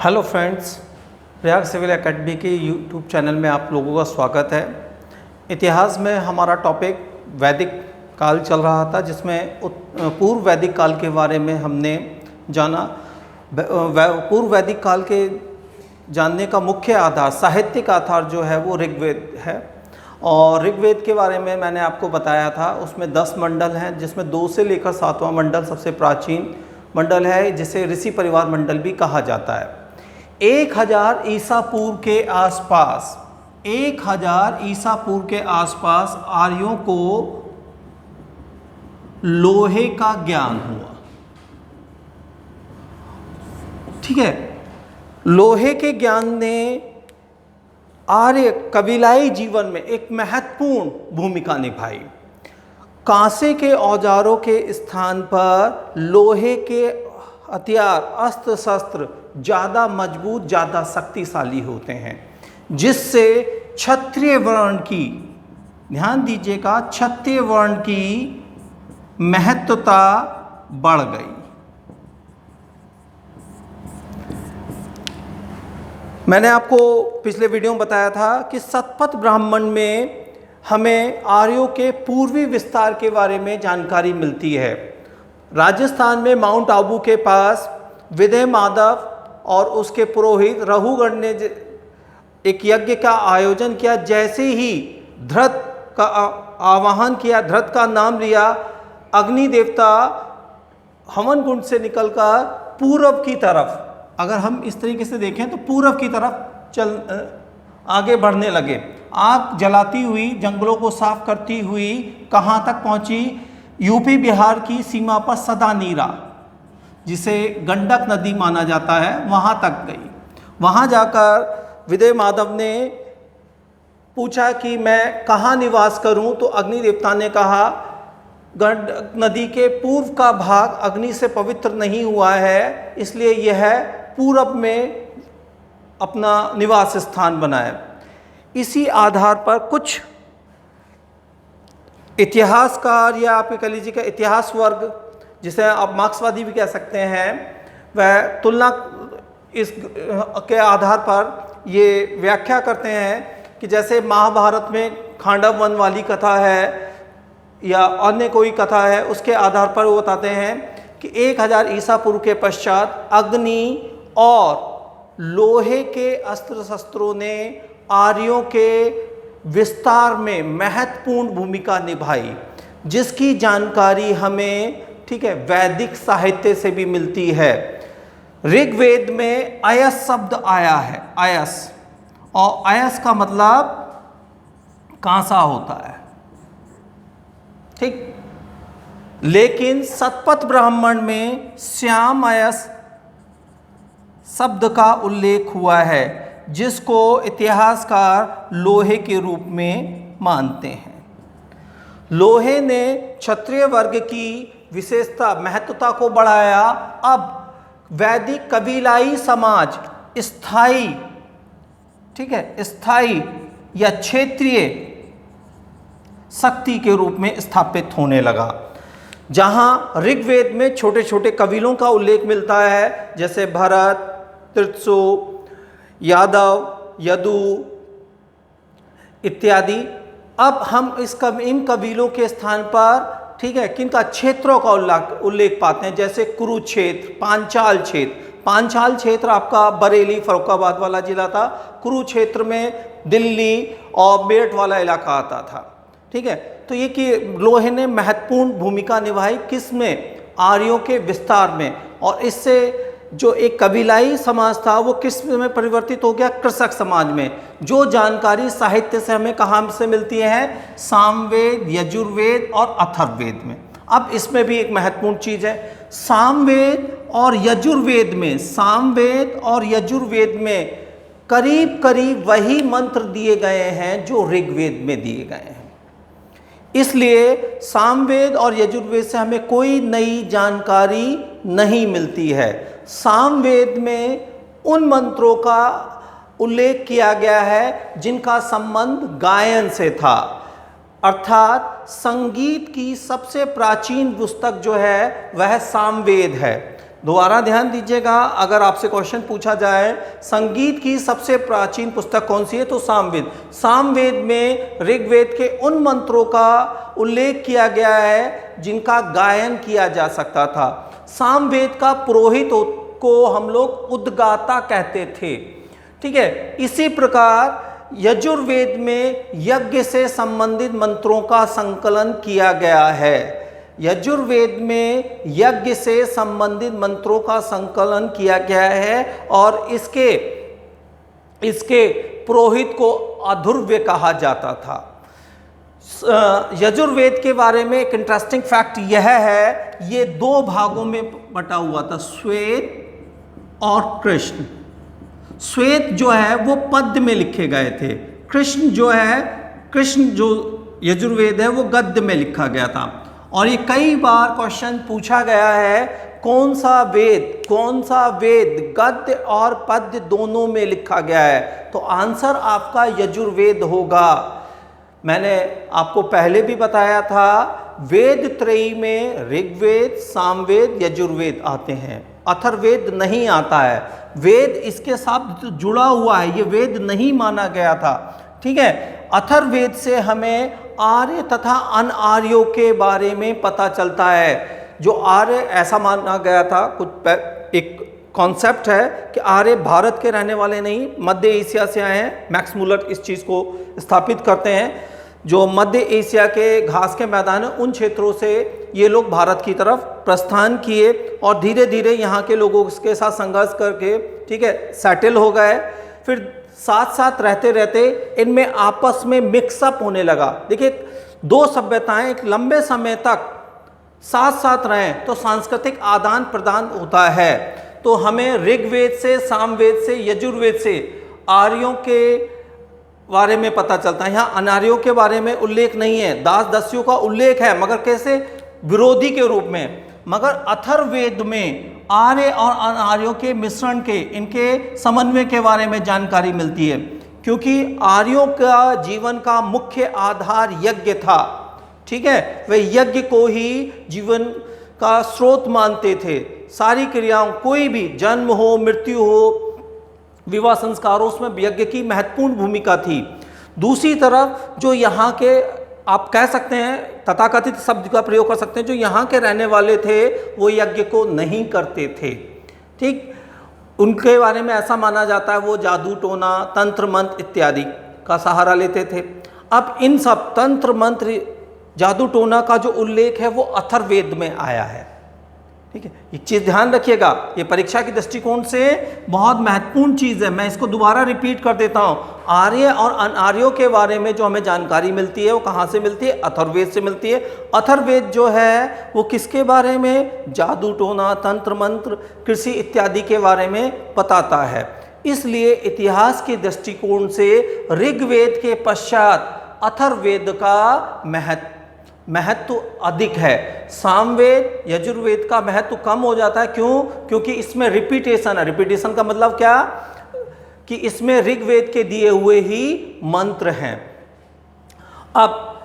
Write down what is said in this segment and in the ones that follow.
Hello friends, Prayag Civil Academy के YouTube channel में आप लोगों का स्वागत है। इतिहास में हमारा टॉपिक वैदिक काल चल रहा था, जिसमें पूर्व वैदिक काल के बारे में हमने जाना। पूर्व वैदिक काल के जानने का मुख्य आधार, साहित्यिक आधार जो है वो ऋग्वेद है। और ऋग्वेद के बारे में मैंने आपको बताया था, उसमें 10 मंडल हैं, जिसमें 2 से लेकर 7वां मंडल सबसे प्राचीन मंडल है, जिसे ऋषि परिवार मंडल भी कहा जाता है। 1000 ईसा पूर्व के आसपास 1000 ईसा पूर्व के आसपास आर्यों को लोहे का ज्ञान हुआ। ठीक है, लोहे के ज्ञान ने आर्य कबीलाई जीवन में एक महत्वपूर्ण भूमिका निभाई। कांसे के औजारों के स्थान पर लोहे के हथियार, अस्त्र शस्त्र ज़्यादा मजबूत, ज़्यादा शक्तिशाली होते हैं, जिससे क्षत्रिय वर्ण की, ध्यान दीजिएगा, क्षत्रिय वर्ण की महत्वता बढ़ गई। मैंने आपको पिछले वीडियो में बताया था कि शतपथ ब्राह्मण में हमें आर्यों के पूर्वी विस्तार के बारे में जानकारी मिलती है। राजस्थान में माउंट आबू के पास विदय माधव और उसके पुरोहित रघुगण ने एक यज्ञ का आयोजन किया। जैसे ही धृत का आवाहन किया, धृत का नाम लिया, अग्नि देवता हवन कुंड से निकलकर पूरब की तरफ, अगर हम इस तरीके से देखें तो पूरब की तरफ आगे बढ़ने लगे। आग जलाती हुई, जंगलों को साफ करती हुई कहाँ तक पहुँची? यूपी बिहार की सीमा पर सदानीरा, जिसे गंडक नदी माना जाता है, वहाँ तक गई। वहाँ जाकर विदय माधव ने पूछा कि मैं कहाँ निवास करूँ, तो अग्नि देवता ने कहा गंडक नदी के पूर्व का भाग अग्नि से पवित्र नहीं हुआ है, इसलिए यह पूरब में अपना निवास स्थान बनाए। इसी आधार पर कुछ इतिहासकार, या आप कह लीजिए कि इतिहास वर्ग, जिसे आप मार्क्सवादी भी कह सकते हैं, वह तुलना इस के आधार पर ये व्याख्या करते हैं कि जैसे महाभारत में खांडव वन वाली कथा है या अन्य कोई कथा है, उसके आधार पर वो बताते हैं कि 1000 ईसा पूर्व के पश्चात अग्नि और लोहे के अस्त्र शस्त्रों ने आर्यों के विस्तार में महत्वपूर्ण भूमिका निभाई, जिसकी जानकारी हमें, ठीक है, वैदिक साहित्य से भी मिलती है। ऋग्वेद में अयस शब्द आया है, अयस, और अयस का मतलब कांसा होता है, ठीक। लेकिन शतपथ ब्राह्मण में श्याम अयस शब्द का उल्लेख हुआ है, जिसको इतिहासकार लोहे के रूप में मानते हैं। लोहे ने क्षत्रिय वर्ग की विशेषता, महत्वता को बढ़ाया। अब वैदिक कबीलाई समाज स्थायी, ठीक है, स्थायी या क्षेत्रीय शक्ति के रूप में स्थापित होने लगा। जहां ऋग्वेद में छोटे छोटे कबीलों का उल्लेख मिलता है, जैसे भरत, त्रित्सु, यादव, यदु इत्यादि। अब हम इन कबीलों के स्थान पर, ठीक है, किनका, क्षेत्रों का उल्लेख पाते हैं, जैसे कुरुक्षेत्र, पांचाल क्षेत्र। पांचाल क्षेत्र आपका बरेली, फरुखाबाद वाला जिला था। कुरुक्षेत्र में दिल्ली और मेरठ वाला इलाका आता था, ठीक है। तो ये कि लोहे ने महत्वपूर्ण भूमिका निभाई, किस में? आर्यों के विस्तार में। और इससे जो एक कबीलाई समाज था वो किस में परिवर्तित हो गया? कृषक समाज में। जो जानकारी साहित्य से हमें कहाँ से मिलती है? सामवेद, यजुर्वेद और अथर्ववेद में। अब इसमें भी एक महत्वपूर्ण चीज़ है, सामवेद और यजुर्वेद में, सामवेद और यजुर्वेद में करीब करीब वही मंत्र दिए गए हैं जो ऋग्वेद में दिए गए हैं। इसलिए सामवेद और यजुर्वेद से हमें कोई नई जानकारी नहीं मिलती है। सामवेद में उन मंत्रों का उल्लेख किया गया है जिनका संबंध गायन से था, अर्थात संगीत की सबसे प्राचीन पुस्तक जो है वह सामवेद है। दोबारा ध्यान दीजिएगा, अगर आपसे क्वेश्चन पूछा जाए संगीत की सबसे प्राचीन पुस्तक कौन सी है तो सामवेद। सामवेद में ऋग्वेद के उन मंत्रों का उल्लेख किया गया है जिनका गायन किया जा सकता था। सामवेद का पुरोहित को हम लोग उद्गाता कहते थे, ठीक है। इसी प्रकार यजुर्वेद में यज्ञ से संबंधित मंत्रों का संकलन किया गया है। यजुर्वेद में यज्ञ से संबंधित मंत्रों का संकलन किया गया है और इसके पुरोहित को अधुर्व्य कहा जाता था। यजुर्वेद के बारे में एक इंटरेस्टिंग फैक्ट यह है, ये दो भागों में बटा हुआ था, श्वेत और कृष्ण। श्वेत जो है वो पद्य में लिखे गए थे, कृष्ण जो यजुर्वेद है वो गद्य में लिखा गया था। और ये कई बार क्वेश्चन पूछा गया है, कौन सा वेद गद्य और पद्य दोनों में लिखा गया है, तो आंसर आपका यजुर्वेद होगा। मैंने आपको पहले भी बताया था, वेद त्रयी में ऋग्वेद, सामवेद, यजुर्वेद आते हैं, अथर्ववेद नहीं आता है। वेद इसके साथ जुड़ा हुआ है, ये वेद नहीं माना गया था, ठीक है। अथर्ववेद से हमें आर्य तथा अनार्यों के बारे में पता चलता है। जो आर्य, ऐसा माना गया था, कुछ एक कॉन्सेप्ट है कि आर्य भारत के रहने वाले नहीं, मध्य एशिया से आए हैं। मैक्स मुलर इस चीज़ को स्थापित करते हैं। जो मध्य एशिया के घास के मैदान है, उन क्षेत्रों से ये लोग भारत की तरफ प्रस्थान किए और धीरे धीरे यहाँ के लोगों के साथ संघर्ष करके, ठीक है, सेटल हो गए। फिर साथ साथ रहते रहते इनमें आपस में मिक्सअप होने लगा। देखिए, दो सभ्यताएं एक लंबे समय तक साथ साथ रहें तो सांस्कृतिक आदान प्रदान होता है। तो हमें ऋग्वेद से, सामवेद से, यजुर्वेद से आर्यों के बारे में पता चलता है। यहाँ अनार्यों के बारे में उल्लेख नहीं है, दास दासियों का उल्लेख है, मगर कैसे, विरोधी के रूप में। मगर अथर्ववेद में आर्य और अनार्यों के मिश्रण के, इनके समन्वय के बारे में जानकारी मिलती है, क्योंकि आर्यों का जीवन का मुख्य आधार यज्ञ था, ठीक है। वे यज्ञ को ही जीवन का स्रोत मानते थे। सारी क्रियाओं, कोई भी जन्म हो, मृत्यु हो, विवाह संस्कारों, उसमें यज्ञ की महत्वपूर्ण भूमिका थी। दूसरी तरफ जो यहाँ के, आप कह सकते हैं, तथाकथित शब्द का प्रयोग कर सकते हैं, जो यहाँ के रहने वाले थे वो यज्ञ को नहीं करते थे, ठीक। उनके बारे में ऐसा माना जाता है वो जादू टोना, तंत्र मंत्र इत्यादि का सहारा लेते थे। अब इन सब तंत्र मंत्र, जादू टोना का जो उल्लेख है वो अथर्ववेद में आया है, ठीक है। एक चीज़ ध्यान रखिएगा, ये परीक्षा के दृष्टिकोण से बहुत महत्वपूर्ण चीज़ है। मैं इसको दोबारा रिपीट कर देता हूँ। आर्य और अनार्यों के बारे में जो हमें जानकारी मिलती है वो कहाँ से मिलती है? अथर्ववेद से मिलती है। अथर्ववेद जो है वो किसके बारे में? जादू टोना, तंत्र मंत्र, कृषि इत्यादि के बारे में बताता है। इसलिए इतिहास के दृष्टिकोण से ऋग्वेद के पश्चात अथर्ववेद का महत्व अधिक है। सामवेद, यजुर्वेद का महत्व कम हो जाता है। क्यों? क्योंकि इसमें रिपीटेशन है। रिपीटेशन का मतलब क्या? कि इसमें ऋग्वेद के दिए हुए ही मंत्र हैं। अब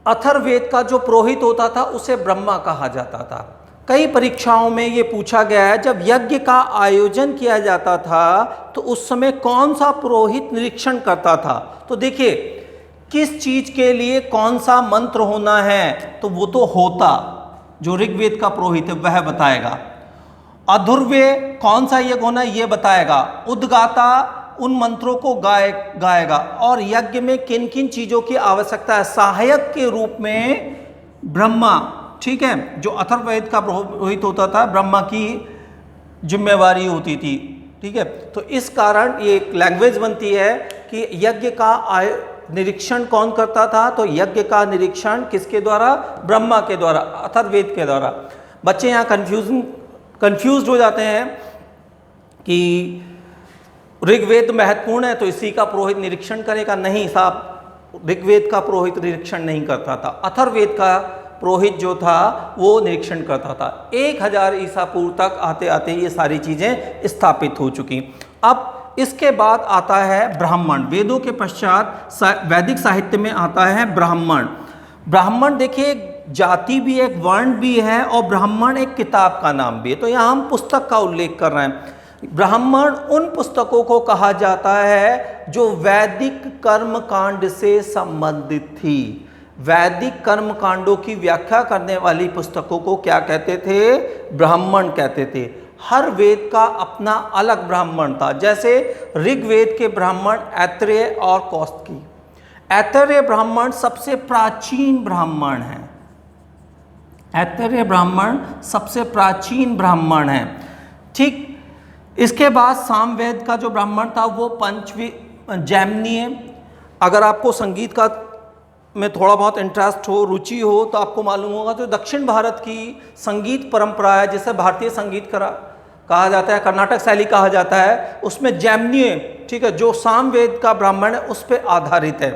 अथर्ववेद का जो पुरोहित होता था उसे ब्रह्मा कहा जाता था। कई परीक्षाओं में ये पूछा गया है, जब यज्ञ का आयोजन किया जाता था तो उस समय कौन सा पुरोहित निरीक्षण करता था? तो देखिए, किस चीज के लिए कौन सा मंत्र होना है, तो वो तो होता, जो ऋग्वेद का पुरोहित है वह बताएगा। अधुर्व्य कौन सा यज्ञ होना ये बताएगा। उद्गाता उन मंत्रों को गाएगा। और यज्ञ में किन किन चीजों की आवश्यकता है, सहायक के रूप में ब्रह्मा, ठीक है, जो अथर्ववेद का पुरोहित होता था, ब्रह्मा की जिम्मेवारी होती थी, ठीक है। तो इस कारण ये एक लैंग्वेज बनती है कि यज्ञ का निरीक्षण कौन करता था? तो यज्ञ का निरीक्षण किसके द्वारा? ब्रह्मा के द्वारा, अथर्ववेद के द्वारा। बच्चे यहाँ कंफ्यूज हो जाते हैं कि ऋग्वेद महत्वपूर्ण है तो इसी का पुरोहित निरीक्षण करेगा। नहीं साहब, ऋग्वेद का पुरोहित निरीक्षण नहीं करता था। अथर्ववेद का पुरोहित जो था वो निरीक्षण करता था। 1000 ईसा पूर्व तक आते आते ये सारी चीज़ें स्थापित हो चुकी। अब इसके बाद आता है ब्राह्मण। वेदों के पश्चात वैदिक साहित्य में आता है ब्राह्मण। ब्राह्मण देखिए जाति भी एक वर्ण भी है और ब्राह्मण एक किताब का नाम भी है। तो यहाँ हम पुस्तक का उल्लेख कर रहे हैं। ब्राह्मण उन पुस्तकों को कहा जाता है जो वैदिक कर्म कांड से संबंधित थी। वैदिक कर्म कांडों की व्याख्या करने वाली पुस्तकों को क्या कहते थे? ब्राह्मण कहते थे। हर वेद का अपना अलग ब्राह्मण था। जैसे ऋग्वेद के ब्राह्मण ऐत्रेय और कौस्तकी। ऐत्रेय ब्राह्मण सबसे प्राचीन ब्राह्मण है। ऐत्रेय ब्राह्मण सबसे प्राचीन ब्राह्मण है। ठीक, इसके बाद सामवेद का जो ब्राह्मण था वो पंचवी जैमिनीय। अगर आपको संगीत का में थोड़ा बहुत इंटरेस्ट हो, रुचि हो, तो आपको मालूम होगा तो दक्षिण भारत की संगीत परंपरा है जिसे भारतीय संगीत कहा जाता है, कर्नाटक शैली कहा जाता है, उसमें जैमिनीय, ठीक है, जो सामवेद का ब्राह्मण है उस पर आधारित है।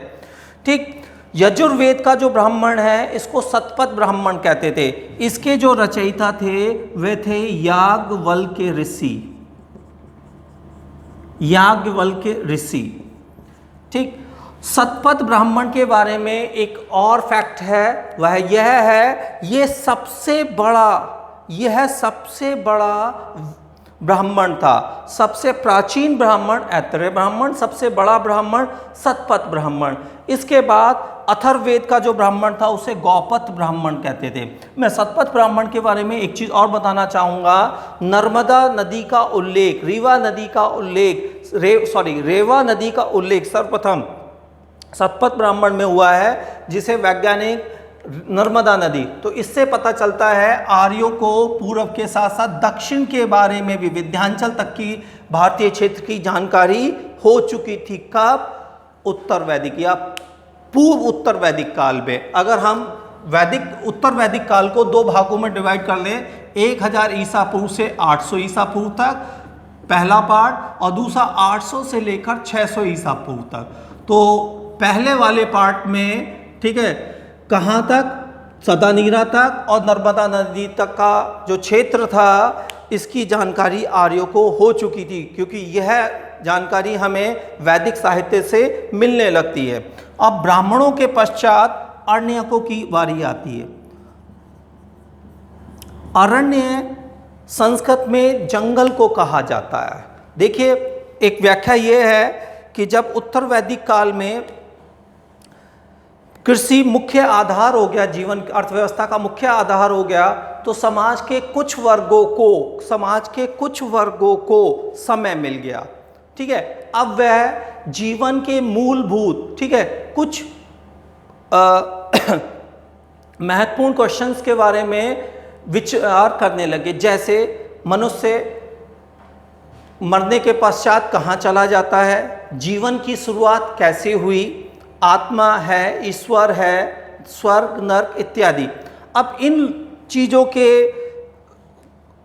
ठीक, यजुर्वेद का जो ब्राह्मण है इसको शतपथ ब्राह्मण कहते थे। इसके जो रचयिता थे वे थे याज्ञवल्क्य ऋषि। याज्ञवल्क्य ऋषि। ठीक, शतपथ ब्राह्मण के बारे में एक और फैक्ट है, वह यह है, यह सबसे बड़ा ब्राह्मण था। सबसे प्राचीन ब्राह्मण ऐत्रेय ब्राह्मण, सबसे बड़ा ब्राह्मण शतपथ ब्राह्मण। इसके बाद अथर्ववेद का जो ब्राह्मण था उसे गौपथ ब्राह्मण कहते थे। मैं शतपथ ब्राह्मण के बारे में एक चीज़ और बताना चाहूँगा। नर्मदा नदी का उल्लेख, रेवा नदी का उल्लेख सर्वप्रथम शतपथ ब्राह्मण में हुआ है, जिसे वैज्ञानिक नर्मदा नदी। तो इससे पता चलता है आर्यों को पूर्व के साथ साथ दक्षिण के बारे में भी, विंध्याचल तक की भारतीय क्षेत्र की जानकारी हो चुकी थी। कब? उत्तर वैदिक या पूर्व उत्तर वैदिक काल में। अगर हम उत्तर वैदिक काल को दो भागों में डिवाइड कर लें, 1000 ईसा पूर्व से 800 ईसा पूर्व तक पहला पार्ट, और दूसरा 800 से लेकर 600 ईसा पूर्व तक। तो पहले वाले पार्ट में, ठीक है, कहाँ तक? सदानीरा तक और नर्मदा नदी तक का जो क्षेत्र था, इसकी जानकारी आर्यों को हो चुकी थी, क्योंकि यह जानकारी हमें वैदिक साहित्य से मिलने लगती है। अब ब्राह्मणों के पश्चात अरण्यकों की बारी आती है। अरण्य संस्कृत में जंगल को कहा जाता है। देखिए, एक व्याख्या यह है कि जब उत्तर वैदिक काल में कृषि मुख्य आधार हो गया, जीवन अर्थव्यवस्था का मुख्य आधार हो गया, तो समाज के कुछ वर्गों को समय मिल गया। ठीक है, अब वह जीवन के मूलभूत, ठीक है, कुछ महत्वपूर्ण क्वेश्चंस के बारे में विचार करने लगे। जैसे मनुष्य मरने के पश्चात कहाँ चला जाता है, जीवन की शुरुआत कैसे हुई, आत्मा है, ईश्वर है, स्वर्ग नर्क इत्यादि। अब इन चीज़ों के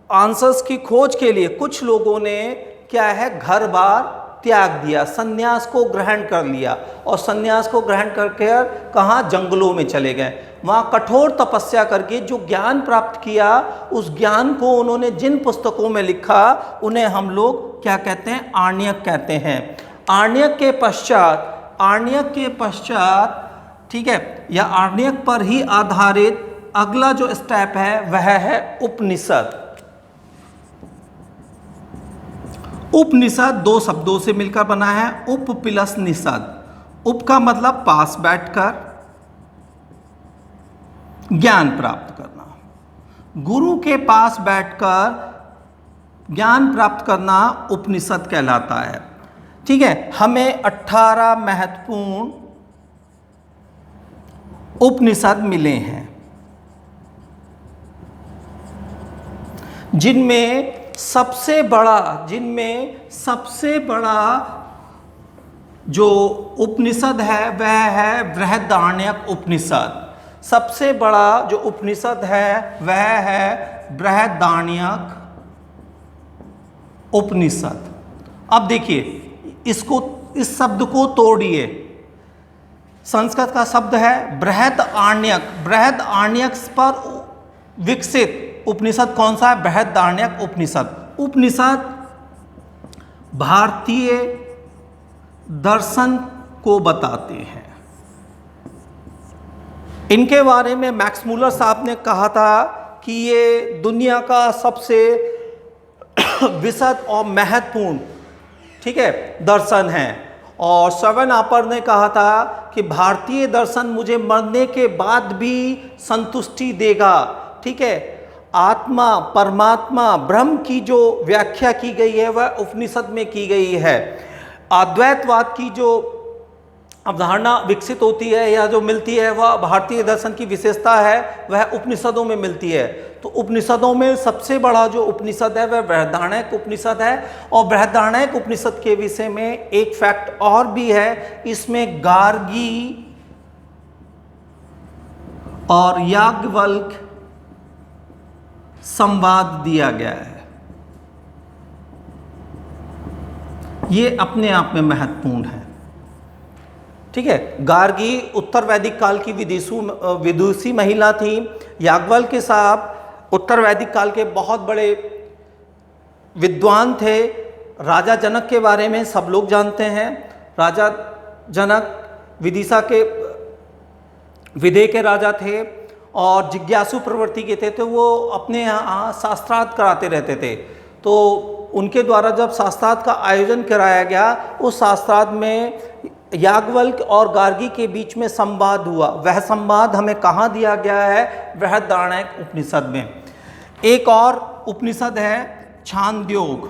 आंसर्स की खोज के लिए कुछ लोगों ने क्या है, घर बार त्याग दिया, सन्यास को ग्रहण कर लिया, और सन्यास को ग्रहण करके कहाँ? जंगलों में चले गए। वहाँ कठोर तपस्या करके जो ज्ञान प्राप्त किया, उस ज्ञान को उन्होंने जिन पुस्तकों में लिखा उन्हें हम लोग क्या कहते हैं? आर्ण्यक कहते हैं। आर्ण्यक के पश्चात, ठीक है, या आर्ण्यक पर ही आधारित अगला जो स्टेप है वह है उपनिषद। उपनिषद दो शब्दों से मिलकर बना है, उप प्लस निषद। उप का मतलब पास बैठकर ज्ञान प्राप्त करना, गुरु के पास बैठकर ज्ञान प्राप्त करना उपनिषद कहलाता है। ठीक है, हमें 18 महत्वपूर्ण उपनिषद मिले हैं, जिनमें सबसे बड़ा जो उपनिषद है वह है बृहदारण्यक उपनिषद। सबसे बड़ा जो उपनिषद है वह है बृहदारण्यक उपनिषद। अब देखिए, इस शब्द को तोड़िए। संस्कृत का शब्द है बृहदारण्यक। बृहदारण्यक पर विकसित उपनिषद कौन सा है? बृहदारण्यक उपनिषद। उपनिषद भारतीय दर्शन को बताते हैं। इनके बारे में मैक्स मूलर साहब ने कहा था कि ये दुनिया का सबसे विशद और महत्वपूर्ण, ठीक है, दर्शन है। और श्रवण आपर ने कहा था कि भारतीय दर्शन मुझे मरने के बाद भी संतुष्टि देगा, ठीक है। आत्मा, परमात्मा, ब्रह्म की जो व्याख्या की गई है वह उपनिषद में की गई है। अद्वैतवाद की जो अवधारणा विकसित होती है या जो मिलती है वह भारतीय दर्शन की विशेषता है, वह उपनिषदों में मिलती है। तो उपनिषदों में सबसे बड़ा जो उपनिषद है वह बृहदारण्यक उपनिषद है। और बृहदारण्यक उपनिषद के विषय में एक फैक्ट और भी है, इसमें गार्गी और याज्ञवल्क्य संवाद दिया गया है। ये अपने आप में महत्वपूर्ण है, ठीक है। गार्गी उत्तर वैदिक काल की विदुषी महिला थी। याज्ञवल्क्य साहब उत्तर वैदिक काल के बहुत बड़े विद्वान थे। राजा जनक के बारे में सब लोग जानते हैं। राजा जनक विदिशा के विदेह के राजा थे और जिज्ञासु प्रवृत्ति के थे, तो वो अपने यहाँ शास्त्रार्थ कराते रहते थे। तो उनके द्वारा जब शास्त्रार्थ का आयोजन कराया गया, उस शास्त्रार्थ में याज्ञवल्क्य और गार्गी के बीच में संवाद हुआ। वह संवाद हमें कहाँ दिया गया है? बृहदारण्यक उपनिषद में। एक और उपनिषद है छांदोग्य।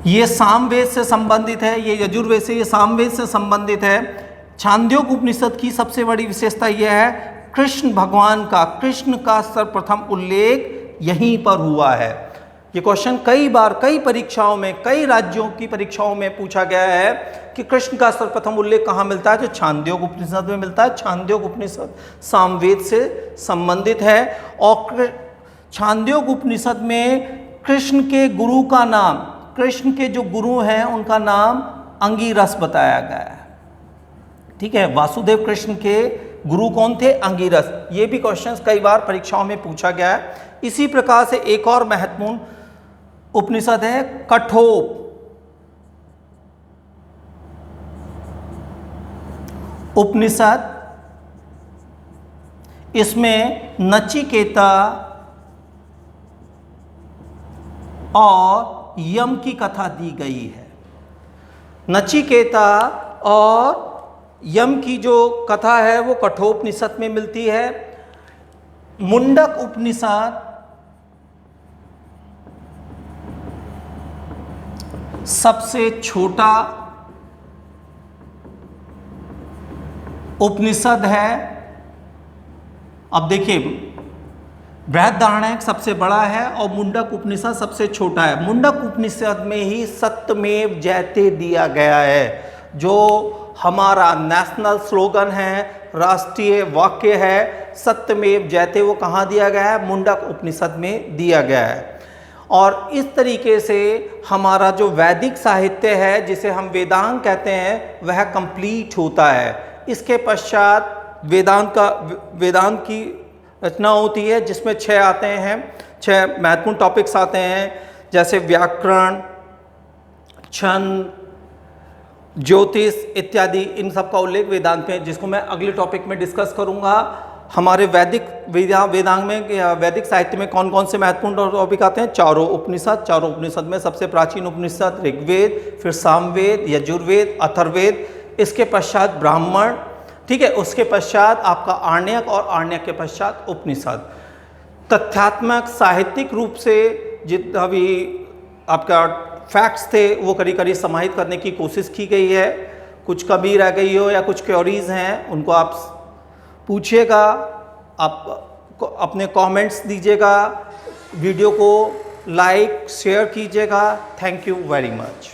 ये सामवेद से संबंधित है, ये यजुर्वेद से, ये सामवेद से संबंधित है। छांदोग्य उपनिषद की सबसे बड़ी विशेषता यह है कृष्ण भगवान का, कृष्ण का सर्वप्रथम उल्लेख यहीं पर हुआ है। ये क्वेश्चन कई बार कई परीक्षाओं में, कई राज्यों की परीक्षाओं में पूछा गया है कि कृष्ण का सर्वप्रथम उल्लेख कहाँ मिलता है? जो छांदोग्य उपनिषद में मिलता है। छांदोग्य उपनिषद सामवेद से संबंधित है। और छांदोग्य उपनिषद में कृष्ण के गुरु का नाम, कृष्ण के जो गुरु हैं उनका नाम अंगिरस बताया गया है, ठीक है। वासुदेव कृष्ण के गुरु कौन थे? अंगिरस। ये भी क्वेश्चंस कई बार परीक्षाओं में पूछा गया है। इसी प्रकार से एक और महत्वपूर्ण उपनिषद है कठोप। उपनिषद, इसमें नचिकेता और यम की कथा दी गई है। नचिकेता और यम की जो कथा है वो कठोपनिषद में मिलती है। मुंडक उपनिषद सबसे छोटा उपनिषद है। अब देखिए, बृहदारण्यक सबसे बड़ा है और मुंडक उपनिषद सबसे छोटा है। मुंडक उपनिषद में ही सत्यमेव जयते दिया गया है, जो हमारा नेशनल स्लोगन है, राष्ट्रीय वाक्य है, सत्यमेव जयते। वो कहाँ दिया गया है? मुंडक उपनिषद में दिया गया है। और इस तरीके से हमारा जो वैदिक साहित्य है, जिसे हम वेदांग कहते हैं, वह कंप्लीट होता है। इसके पश्चात वेदांत की रचना होती है, जिसमें 6 आते हैं, 6 महत्वपूर्ण टॉपिक्स आते हैं, जैसे व्याकरण, छंद, ज्योतिष इत्यादि। इन सब का उल्लेख वेदांत में, जिसको मैं अगले टॉपिक में डिस्कस करूंगा। हमारे वेदांग में या वैदिक साहित्य में कौन कौन से महत्वपूर्ण टॉपिक आते हैं? चारों उपनिषद में सबसे प्राचीन उपनिषद ऋग्वेद, फिर सामवेद, यजुर्वेद, अथर्ववेद, इसके पश्चात ब्राह्मण, ठीक है। उसके पश्चात आपका आरण्यक और आरण्यक के पश्चात उपनिषद। तथ्यात्मक साहित्यिक रूप से जितना भी आपका फैक्ट्स थे वो करीब समाहित करने की कोशिश की गई है। कुछ कमी रह गई हो या कुछ क्वेरीज हैं, उनको आप पूछिएगा, आप अपने कमेंट्स दीजिएगा, वीडियो को लाइक शेयर कीजिएगा। Thank you very much.